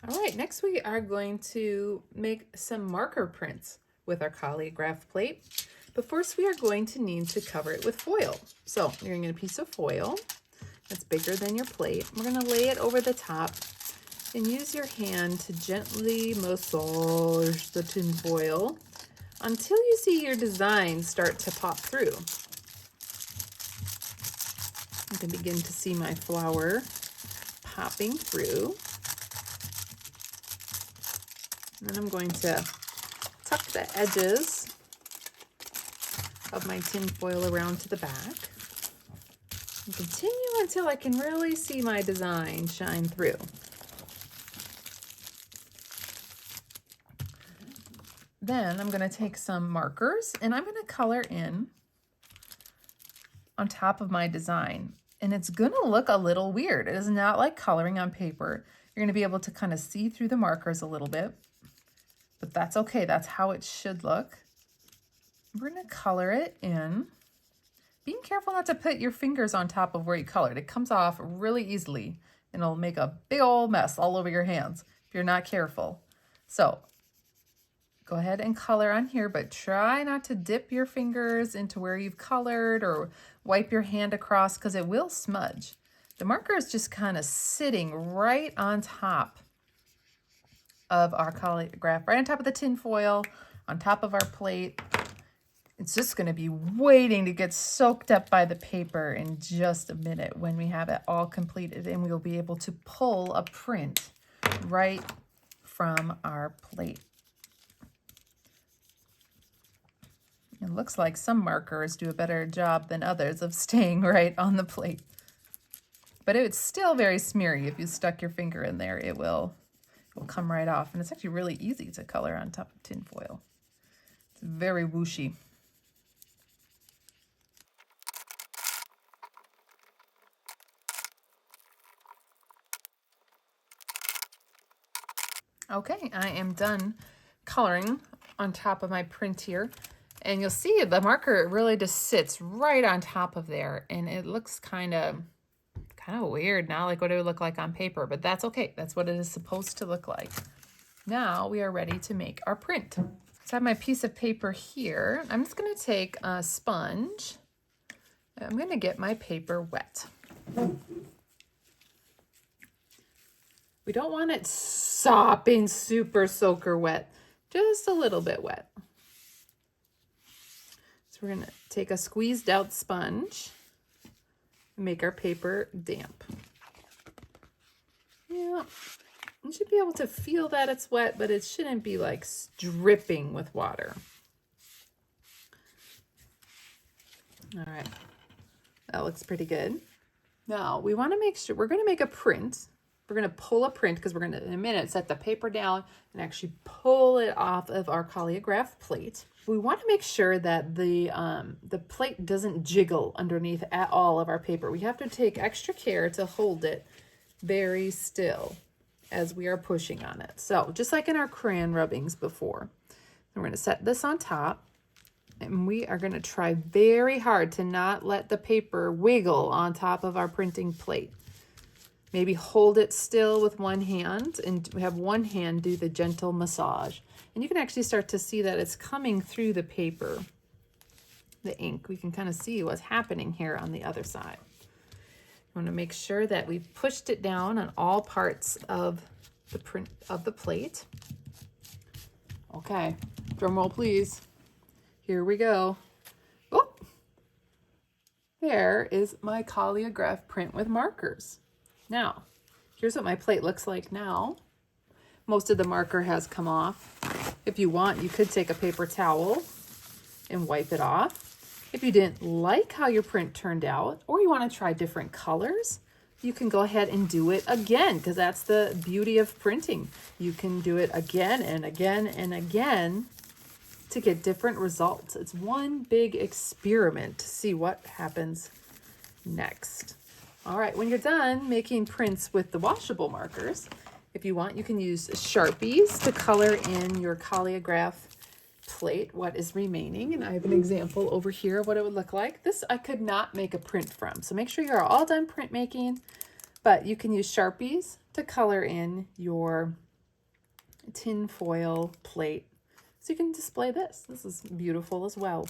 All right, next we are going to make some marker prints with our Collagraph plate. But first we are going to need to cover it with foil. So you're going to get a piece of foil that's bigger than your plate. We're going to lay it over the top and use your hand to gently massage the tin foil until you see your design start to pop through. You can begin to see my flower popping through. And then I'm going to tuck the edges of my tin foil around to the back and continue until I can really see my design shine through. Then I'm going to take some markers and I'm going to color in on top of my design. And it's going to look a little weird. It is not like coloring on paper. You're going to be able to kind of see through the markers a little bit, but that's okay. That's how it should look. We're going to color it in. Being careful not to put your fingers on top of where you colored. It comes off really easily and it'll make a big old mess all over your hands if you're not careful. So go ahead and color on here, but try not to dip your fingers into where you've colored or wipe your hand across because it will smudge. The marker is just kind of sitting right on top of our Collagraph, right on top of the tin foil, on top of our plate. It's just going to be waiting to get soaked up by the paper in just a minute when we have it all completed, and we'll be able to pull a print right from our plate. It looks like some markers do a better job than others of staying right on the plate. But it's still very smeary. If you stuck your finger in there, it will come right off. And it's actually really easy to color on top of tin foil. It's very whooshy. Okay, I am done coloring on top of my print here. And you'll see the marker really just sits right on top of there. And it looks kind of weird, not like what it would look like on paper, but that's okay. That's what it is supposed to look like. Now we are ready to make our print. So I have my piece of paper here. I'm just going to take a sponge. I'm going to get my paper wet. We don't want it sopping super soaker wet, just a little bit wet. So we're going to take a squeezed out sponge and make our paper damp. Yeah, you should be able to feel that it's wet, but it shouldn't be like dripping with water. All right, that looks pretty good. Now we want to make sure we're going to make a print. We're going to pull a print because we're going to, in a minute, set the paper down and actually pull it off of our Collagraph plate. We want to make sure that the plate doesn't jiggle underneath at all of our paper. We have to take extra care to hold it very still as we are pushing on it. So just like in our crayon rubbings before, we're going to set this on top. And we are going to try very hard to not let the paper wiggle on top of our printing plate. Maybe hold it still with one hand and have one hand do the gentle massage. And you can actually start to see that it's coming through the paper, the ink. We can kind of see what's happening here on the other side. I want to make sure that we've pushed it down on all parts of the print of the plate. Okay, drum roll please. Here we go. Oh, there is my Collagraph print with markers. Now, here's what my plate looks like now. Most of the marker has come off. If you want, you could take a paper towel and wipe it off. If you didn't like how your print turned out, or you want to try different colors, you can go ahead and do it again, because that's the beauty of printing. You can do it again and again and again to get different results. It's one big experiment to see what happens next. All right, when you're done making prints with the washable markers, if you want, you can use Sharpies to color in your Collagraph plate what is remaining. And I have an example over here of what it would look like. This I could not make a print from, so make sure you're all done printmaking, but you can use Sharpies to color in your tin foil plate. So you can display this. This is beautiful as well.